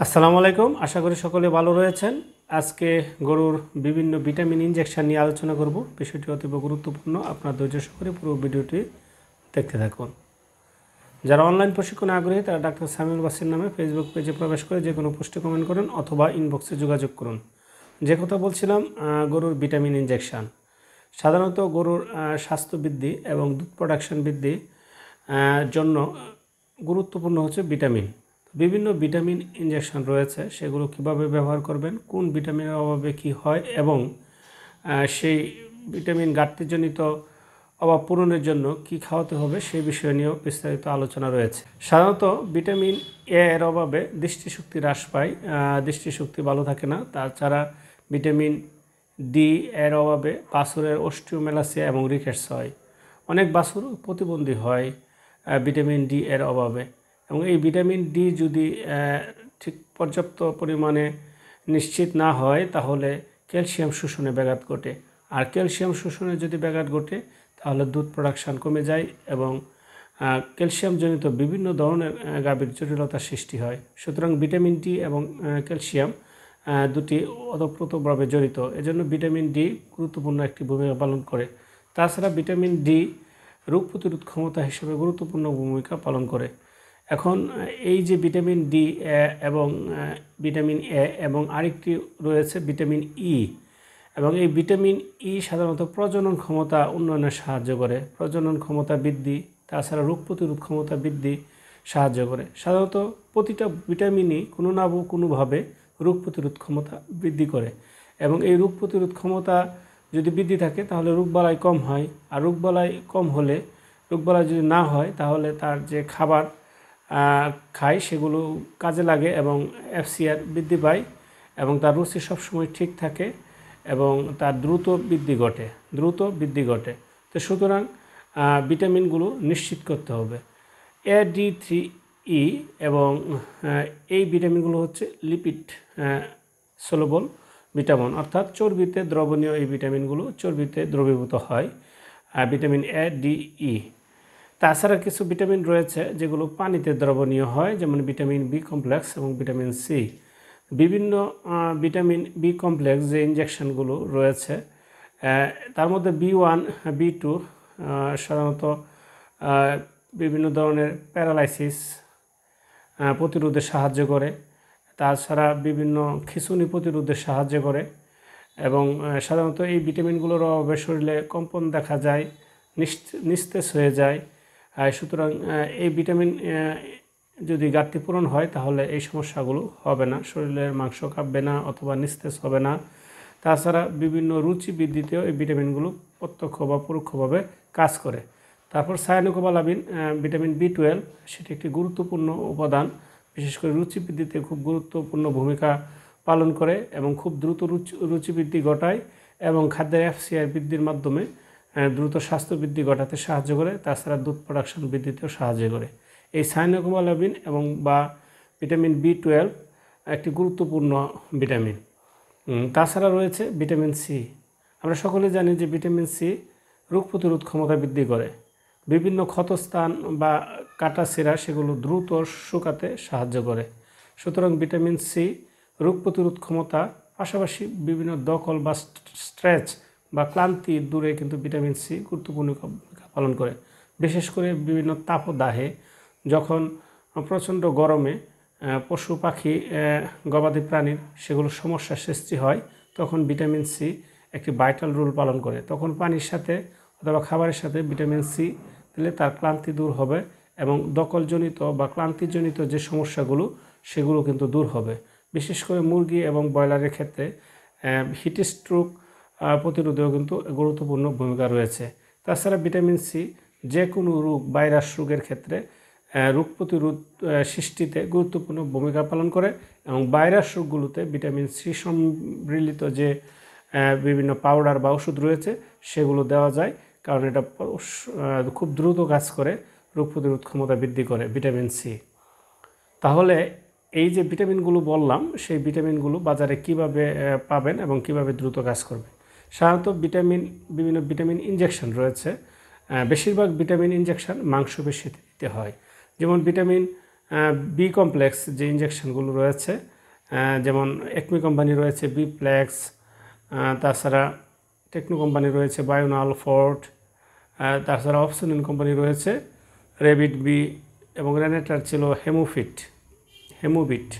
আসসালামু আলাইকুম। আশা করি সকলে ভালো রয়েছেন। আজকে গরুর বিভিন্ন ভিটামিন ইনজেকশন নিয়ে আলোচনা করব। বিষয়টি অতীব গুরুত্বপূর্ণ। আপনার ধৈর্য সহকারে পুরো ভিডিওটি দেখতে থাকুন। যারা অনলাইন প্রশিক্ষণে আগ্রহী তারা ডাক্তার সামিউল বাসির নামে ফেসবুক পেজে প্রবেশ করে যে কোনো পোস্টে কমেন্ট করুন অথবা ইনবক্সে যোগাযোগ করুন। যে কথা বলছিলাম, গরুর ভিটামিন ইনজেকশন সাধারণত গরুর স্বাস্থ্য বৃদ্ধি এবং দুধ প্রোডাকশন বৃদ্ধি জন্য গুরুত্বপূর্ণ হচ্ছে ভিটামিন। বিভিন্ন ভিটামিন ইনজেকশন রয়েছে, সেগুলো কিভাবে ব্যবহার করবেন, কোন ভিটামিনের অভাবে কি হয় এবং সেই ভিটামিন ঘাটতিজনিত অভাব পূরণের জন্য কি খাওয়াতে হবে সেই বিষয় নিয়েও বিস্তারিত আলোচনা রয়েছে। সাধারণত ভিটামিন এ এর অভাবে দৃষ্টিশক্তি হ্রাস পায়, দৃষ্টিশক্তি ভালো থাকে না। তাছাড়া ভিটামিন ডি এর অভাবে বাছুরের অস্টিওমেলাসিয়া এবং রিকেটস হয়। অনেক বাছুর প্রতিবন্ধী হয় ভিটামিন ডি এর অভাবে, এবং এই ভিটামিন ডি যদি ঠিক পর্যাপ্ত পরিমাণে নিশ্চিত না হয় তাহলে ক্যালসিয়াম শোষণে ব্যাঘাত ঘটে। আর ক্যালসিয়াম শোষণে যদি ব্যাঘাত ঘটে তাহলে দুধ প্রোডাকশান কমে যায় এবং ক্যালসিয়ামজনিত বিভিন্ন ধরনের গাভীর জটিলতার সৃষ্টি হয়। সুতরাং ভিটামিন ডি এবং ক্যালসিয়াম দুটি ওতপ্রোতভাবে জড়িত। এজন্য ভিটামিন ডি গুরুত্বপূর্ণ একটি ভূমিকা পালন করে। তাছাড়া ভিটামিন ডি রোগ প্রতিরোধ ক্ষমতা হিসেবে গুরুত্বপূর্ণ ভূমিকা পালন করে। এখন এই যে ভিটামিন ডি এবং ভিটামিন এ এবং আরেকটি রয়েছে ভিটামিন ই, এবং এই ভিটামিন ই সাধারণত প্রজনন ক্ষমতা উন্নয়নে সাহায্য করে, প্রজনন ক্ষমতা বৃদ্ধি, তাছাড়া রোগ প্রতিরোধ ক্ষমতা বৃদ্ধি সাহায্য করে। সাধারণত প্রতিটা ভিটামিনই কোনো না কোনোভাবে রোগ প্রতিরোধ ক্ষমতা বৃদ্ধি করে, এবং এই রোগ প্রতিরোধ ক্ষমতা যদি বৃদ্ধি থাকে তাহলে রোগবালাই কম হয়। আর রোগবালাই কম হলে, রোগবালাই যদি না হয় তাহলে তার যে খাবার খায় সেগুলো কাজে লাগে এবং এফসিআর বৃদ্ধি পায় এবং তার রুচি সবসময় ঠিক থাকে এবং তার দ্রুত বৃদ্ধি ঘটে। তো সুতরাং ভিটামিনগুলো নিশ্চিত করতে হবে। AD3E এবং এই ভিটামিনগুলো হচ্ছে লিপিড সলুবল ভিটামিন, অর্থাৎ চর্বিতে দ্রবণীয়। এই ভিটামিনগুলো চর্বিতে দ্রবীভূত হয়, ভিটামিন ADE। তাছাড়া কিছু ভিটামিন রয়েছে যেগুলো পানিতে দ্রবণীয় হয়, যেমন ভিটামিন বি কমপ্লেক্স এবং ভিটামিন সি। বিভিন্ন ভিটামিন বি কমপ্লেক্স যে ইনজেকশনগুলো রয়েছে তার মধ্যে B1 B2 সাধারণত বিভিন্ন ধরনের প্যারালাইসিস প্রতিরোধে সাহায্য করে। তাছাড়া বিভিন্ন খিঁচুনি প্রতিরোধে সাহায্য করে এবং সাধারণত এই ভিটামিনগুলোর অভাবে শরীরে কম্পন দেখা যায়, নিস্তেজ হয়ে যায়। সুতরাং এই ভিটামিন যদি ঘাটতি পূরণ হয় তাহলে এই সমস্যাগুলো হবে না, শরীরের মাংস কাঁপবে না অথবা নিস্তেজ হবে না। তাছাড়া বিভিন্ন রুচি বৃদ্ধিতেও এই ভিটামিনগুলো প্রত্যক্ষ বা পরোক্ষভাবে কাজ করে। তারপর সায়ানোকোবালামিন ভিটামিন B12, সেটি একটি গুরুত্বপূর্ণ উপাদান, বিশেষ করে রুচি বৃদ্ধিতে খুব গুরুত্বপূর্ণ ভূমিকা পালন করে এবং খুব দ্রুত রুচি বৃদ্ধি ঘটায় এবং খাদ্যের এফসিআর বৃদ্ধির মাধ্যমে দ্রুত স্বাস্থ্য বৃদ্ধি ঘটাতে সাহায্য করে। তাছাড়া দুধ প্রোডাকশন বৃদ্ধিতেও সাহায্য করে। এই সায়ানোকোবালামিন এবং বা ভিটামিন B12 একটি গুরুত্বপূর্ণ ভিটামিন। তাছাড়া রয়েছে ভিটামিন সি। আমরা সকলে জানি যে ভিটামিন সি রোগ প্রতিরোধ ক্ষমতা বৃদ্ধি করে। বিভিন্ন ক্ষতস্থান বা কাটা ছেঁড়া সেগুলো দ্রুত শুকাতে সাহায্য করে। সুতরাং ভিটামিন সি রোগ প্রতিরোধ ক্ষমতা, পাশাপাশি বিভিন্ন দখল বা স্ট্রেচ বা ক্লান্তি দূরে কিন্তু ভিটামিন সি গুরুত্বপূর্ণ ভূমিকা পালন করে। বিশেষ করে বিভিন্ন তাপদাহে, যখন প্রচণ্ড গরমে পশু পাখি গবাদি প্রাণীর সেগুলো সমস্যার সৃষ্টি হয়, তখন ভিটামিন সি একটি ভাইটাল রোল পালন করে। তখন পানির সাথে অথবা খাবারের সাথে ভিটামিন সি দিলে তার ক্লান্তি দূর হবে এবং দখলজনিত বা ক্লান্তিজনিত যে সমস্যাগুলো সেগুলো কিন্তু দূর হবে। বিশেষ করে মুরগি এবং ব্রয়লারের ক্ষেত্রে হিট স্ট্রোক প্রতিরোধেও কিন্তু গুরুত্বপূর্ণ ভূমিকা রয়েছে। তাছাড়া ভিটামিন সি যে কোনো রোগ, ভাইরাস রোগের ক্ষেত্রে রোগ প্রতিরোধ সৃষ্টিতে গুরুত্বপূর্ণ ভূমিকা পালন করে এবং ভাইরাস রোগগুলোতে ভিটামিন সি সম্মিলিত যে বিভিন্ন পাউডার বা ওষুধ রয়েছে সেগুলো দেওয়া যায়, কারণ এটা খুব দ্রুত কাজ করে, রোগ প্রতিরোধ ক্ষমতা বৃদ্ধি করে ভিটামিন সি। তাহলে এই যে ভিটামিনগুলো বললাম, সেই ভিটামিনগুলো বাজারে কিভাবে পাবেন এবং কিভাবে দ্রুত কাজ করবে। সাধারণত বিভিন্ন ভিটামিন ইনজেকশন রয়েছে। বেশিরভাগ ভিটামিন ইনজেকশন মাংসপেশিতে দিতে হয়। যেমন ভিটামিন বি কমপ্লেক্স যে ইঞ্জেকশনগুলো রয়েছে, যেমন একমি কোম্পানি রয়েছে বি প্লেক্স, তাছাড়া টেকনো কোম্পানি রয়েছে বায়োনাল ফোর্ট, তাছাড়া অপসনিন কোম্পানি রয়েছে রেবিট বি, এবং রেনেটার ছিল হেমোবিট।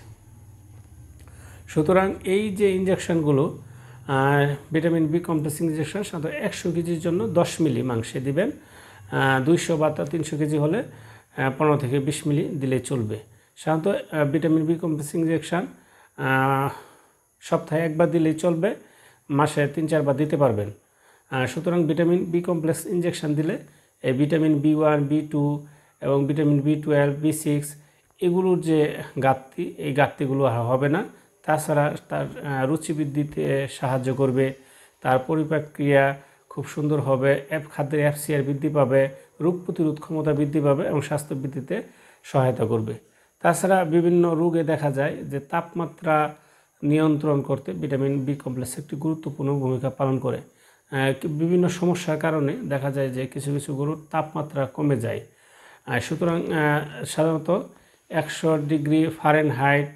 সুতরাং এই যে ইঞ্জেকশনগুলো ভিটামিন বি কমপ্লেক্স ইঞ্জেকশন সাধারণত 100 কেজির জন্য 10 মিলি মাংসে দিবেন। 200 বা 300 কেজি হলে 15 থেকে 20 মিলি দিলে চলবে। সাধারণত ভিটামিন বি কমপ্লেক্স ইঞ্জেকশন সপ্তাহে একবার দিলেই চলবে, মাসে 3-4 বার দিতে পারবেন। সুতরাং ভিটামিন বি কমপ্লেক্স ইঞ্জেকশন দিলে এই ভিটামিন B1, B2 এবং ভিটামিন B12, B6 এগুলোর যে ঘাটতি, এই ঘাটতিগুলো আর হবে না। তাছাড়া তার রুচি বৃদ্ধিতে সাহায্য করবে, তার পরিপাক্রিয়া খুব সুন্দর হবে, খাদ্যের FCR বৃদ্ধি পাবে, রোগ প্রতিরোধ ক্ষমতা বৃদ্ধি পাবে এবং স্বাস্থ্য বৃদ্ধিতে সহায়তা করবে। তাছাড়া বিভিন্ন রোগে দেখা যায় যে তাপমাত্রা নিয়ন্ত্রণ করতে ভিটামিন বি কমপ্লেক্স একটি গুরুত্বপূর্ণ ভূমিকা পালন করে। বিভিন্ন সমস্যার কারণে দেখা যায় যে কিছু কিছু গরুর তাপমাত্রা কমে যায়। সুতরাং সাধারণত 100 ডিগ্রি ফারেনহাইট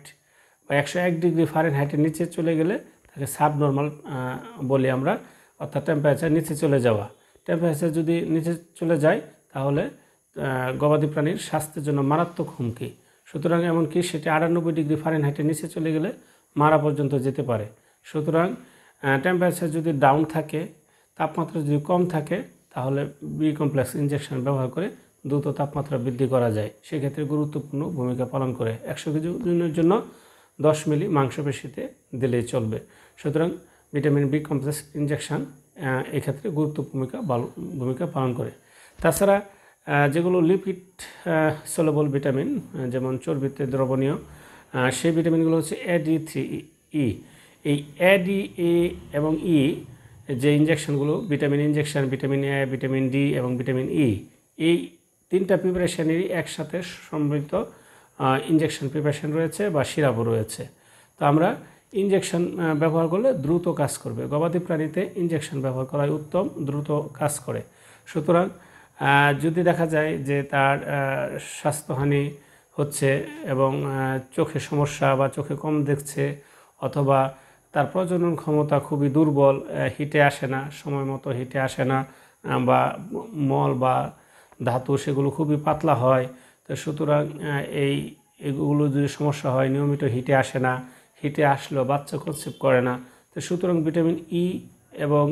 বা 101 ডিগ্রি ফারেনহাইটের নিচে চলে গেলে তাকে সাবনর্মাল বলি আমরা, অর্থাৎ টেম্পারেচার নিচে চলে যাওয়া। টেম্পারেচার যদি নিচে চলে যায় তাহলে গবাদি প্রাণীর স্বাস্থ্যের জন্য মারাত্মক হুমকি। সুতরাং এমনকি সেটি 98 ডিগ্রি ফারেনহাইটের নিচে চলে গেলে মারা পর্যন্ত যেতে পারে। সুতরাং টেম্পারেচার যদি ডাউন থাকে, তাপমাত্রা যদি কম থাকে, তাহলে বি কমপ্লেক্স ইঞ্জেকশন ব্যবহার করে দ্রুত তাপমাত্রা বৃদ্ধি করা যায়। সেক্ষেত্রে গুরুত্বপূর্ণ ভূমিকা পালন করে। 100 কেজি ওজনের জন্য 10 মিলি মাংসপেশিতে দিলেই চলবে। সুতরাং ভিটামিন বি কমপ্লেক্স ইঞ্জেকশন এক্ষেত্রে গুরুত্বপূর্ণ ভূমিকা পালন করে। তাছাড়া যেগুলো লিপিড সলেবল ভিটামিন, যেমন চর্বিতে দ্রবণীয়, সেই ভিটামিনগুলো হচ্ছে AD3E। এই ADA এবং E যে ইঞ্জেকশনগুলো, vitamin injection, vitamin A, vitamin D এবং ভিটামিন E, এই 3টা প্রিপারেশনেরই একসাথে সম্মিলিত ইঞ্জেকশন প্রিপারেশন রয়েছে বা সিরাপও রয়েছে। তো আমরা ইঞ্জেকশন ব্যবহার করলে দ্রুত কাজ করবে। গবাদি প্রাণীতে ইঞ্জেকশন ব্যবহার করাই উত্তম, দ্রুত কাজ করে। সুতরাং যদি দেখা যায় যে তার স্বাস্থ্যহানি হচ্ছে এবং চোখে সমস্যা বা চোখে কম দেখছে, অথবা তার প্রজনন ক্ষমতা খুবই দুর্বল, হিটে আসে না, সময় মতো হিটে আসে না, বা মল বা ধাতু সেগুলো খুবই পাতলা হয়, তো সুতরাং এগুলো যদি সমস্যা হয়, নিয়মিত হিটে আসে না, হিটে আসলেও বাচ্চা কনসিভ করে না, তো সুতরাং ভিটামিন ই এবং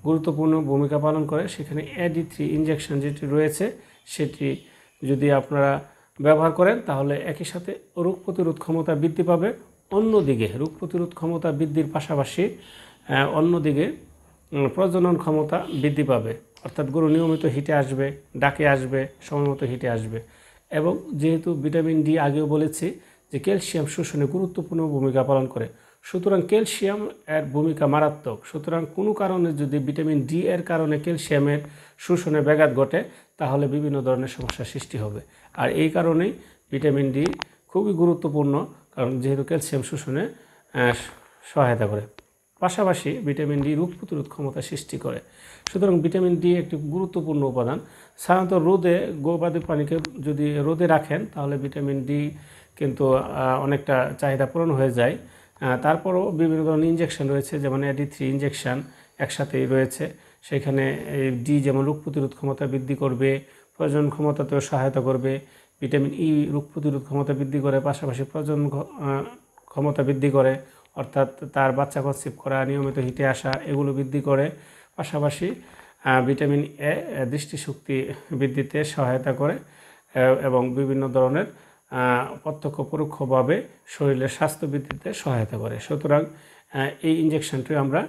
গুরুত্বপূর্ণ ভূমিকা পালন করে। সেখানে AD3 ইঞ্জেকশন যেটি রয়েছে সেটি যদি আপনারা ব্যবহার করেন তাহলে একই সাথে রোগ প্রতিরোধ ক্ষমতা বৃদ্ধি পাবে। অন্যদিকে রোগ প্রতিরোধ ক্ষমতা বৃদ্ধির পাশাপাশি অন্যদিকে প্রজনন ক্ষমতা বৃদ্ধি পাবে, অর্থাৎ গরু নিয়মিত হিটে আসবে, ডাকে আসবে, সময় মতো হিটে আসবে। এবং যেহেতু ভিটামিন ডি আগেও বলেছি যে ক্যালসিয়াম শোষণে গুরুত্বপূর্ণ ভূমিকা পালন করে, সুতরাং ক্যালসিয়াম এর ভূমিকা মারাত্মক। সুতরাং কোনো কারণে যদি ভিটামিন ডি এর কারণে ক্যালসিয়ামের শোষণে ব্যাঘাত ঘটে তাহলে বিভিন্ন ধরনের সমস্যার সৃষ্টি হবে। আর এই কারণেই ভিটামিন ডি খুবই গুরুত্বপূর্ণ, কারণ যেহেতু ক্যালসিয়াম শোষণে সহায়তা করে। পাশাপাশি ভিটামিন ডি রোগ প্রতিরোধ ক্ষমতা সৃষ্টি করে। সুতরাং ভিটামিন ডি একটি গুরুত্বপূর্ণ উপাদান। সাধারণত রোদে গবাদি প্রাণীকে যদি রোদে রাখেন তাহলে ভিটামিন ডি কিন্তু অনেকটা চাহিদা পূরণ হয়ে যায়। তারপরও বিভিন্ন ধরনের ইঞ্জেকশন রয়েছে, যেমন AD3 ইঞ্জেকশন একসাথেই রয়েছে। সেখানে ডি যেমন রোগ প্রতিরোধ ক্ষমতা বৃদ্ধি করবে, প্রজনন ক্ষমতাতেও সহায়তা করবে। ভিটামিন ই রোগ প্রতিরোধ ক্ষমতা বৃদ্ধি করে, পাশাপাশি প্রজনন ক্ষমতা বৃদ্ধি করে, অর্থাৎ তার বাচ্চা কনসিভ করা, নিয়মিত হিটে আসা, এগুলো বৃদ্ধি করে। পাশাপাশি ভিটামিন এ দৃষ্টিশক্তি বৃদ্ধিতে সহায়তা করে এবং বিভিন্ন ধরনের প্রত্যক্ষ পরোক্ষভাবে শরীরের স্বাস্থ্য বৃদ্ধিতে সহায়তা করে। সুতরাং এই ইঞ্জেকশনটি আমরা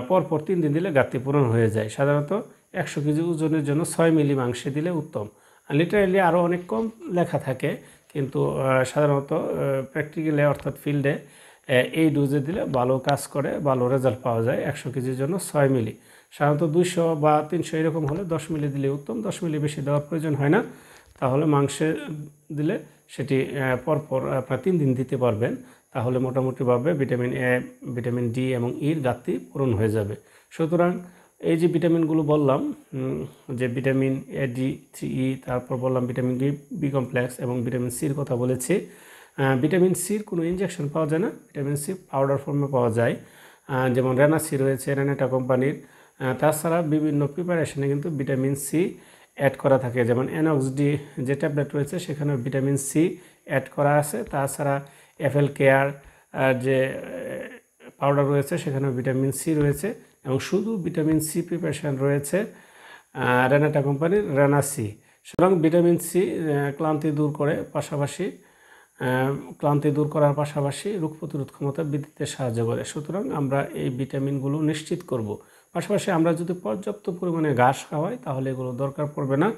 পরপর 3 দিন দিলে ঘাটতি পূরণ হয়ে যায়। সাধারণত 100 কেজি ওজনের জন্য 6 মিলি মাংসে দিলে উত্তম। লিটারেলি আরও অনেক কম লেখা থাকে, কিন্তু সাধারণত প্র্যাকটিক্যালে অর্থাৎ ফিল্ডে এই ডোজে দিলে ভালো কাজ করে, ভালো রেজাল্ট পাওয়া যায়। 100 কেজির জন্য 6 মিলি, সাধারণত 200 বা 300 এরকম হলে 10 মিলি দিলে উত্তম। 10 মিলি বেশি দেওয়ার প্রয়োজন হয় না। তাহলে মাংসে দিলে সেটি পরপর আপনার 3 দিন দিতে পারবেন, তাহলে মোটামুটিভাবে ভিটামিন এ, ভিটামিন ডি এবং ইর ঘাটতি পূরণ হয়ে যাবে। সুতরাং এই যে ভিটামিনগুলো বললাম, যে ভিটামিন A D3E, তারপর বললাম ভিটামিন বি কমপ্লেক্স এবং ভিটামিন সির কথা বলেছি। ভিটামিন সির কোনো ইনজেকশন পাওয়া যায় না, ভিটামিন সি পাউডার ফর্মে পাওয়া যায়, যেমন রেনাসি রয়েছে রেনেটা কোম্পানির। তাছাড়া বিভিন্ন প্রিপারেশনে কিন্তু ভিটামিন সি অ্যাড করা থাকে, যেমন এনঅক্সডি যে ট্যাবলেট রয়েছে সেখানেও ভিটামিন সি অ্যাড করা আছে। তাছাড়া এফএল কেয়ার যে পাউডার রয়েছে সেখানেও ভিটামিন সি রয়েছে, এবং শুধু ভিটামিন সি প্রিপারেশন রয়েছে রেনাটা কোম্পানির রেনাসি। সুতরাং ভিটামিন সি ক্লান্তি দূর করে, পাশাপাশি ক্লান্তি দূর করার পাশাপাশি রোগ প্রতিরোধ ক্ষমতা বৃদ্ধিতে সাহায্য করে। সুতরাং আমরা এই ভিটামিনগুলো নিশ্চিত করব। পাশাপাশি আমরা যদি পর্যাপ্ত পরিমাণে ঘাস খাওয়াই তাহলে এগুলো দরকার পড়বে না,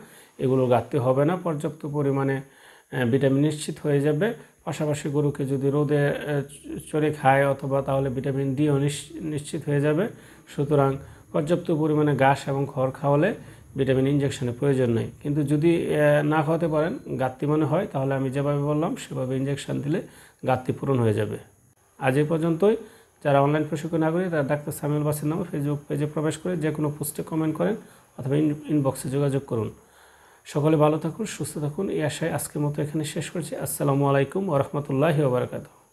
এগুলো ঘাটতি হবে না, পর্যাপ্ত পরিমাণে ভিটামিন নিশ্চিত হয়ে যাবে। পাশাপাশি গরুকে যদি রোদে চড়ে খায় অথবা, তাহলে ভিটামিন ডিও নিশ্চিত হয়ে যাবে। সুতরাং পর্যাপ্ত পরিমাণে ঘাস এবং খড় খাওয়ালে ভিটামিন ইনজেকশনের প্রয়োজন নেই। কিন্তু যদি না খাওয়াতে পারেন, ঘাটতি মনে হয়, তাহলে আমি যেভাবে বললাম সেভাবে ইনজেকশন দিলে ঘাটতি পূরণ হয়ে যাবে। আজ এই পর্যন্তই। যারা অনলাইন প্রশিক্ষণ আগ্রহী তারা ডাক্তার সামিউল বাসের নামে ফেসবুক পেজে প্রবেশ করে যে কোনো পোস্টে কমেন্ট করেন অথবা ইনবক্সে যোগাযোগ করুন। সকলে ভালো থাকুন, সুস্থ থাকুন, এই আশায় আজকের মতো এখানে শেষ করছি। আসসালামু আলাইকুম ওয়া রাহমাতুল্লাহি ওয়া বারাকাতুহু।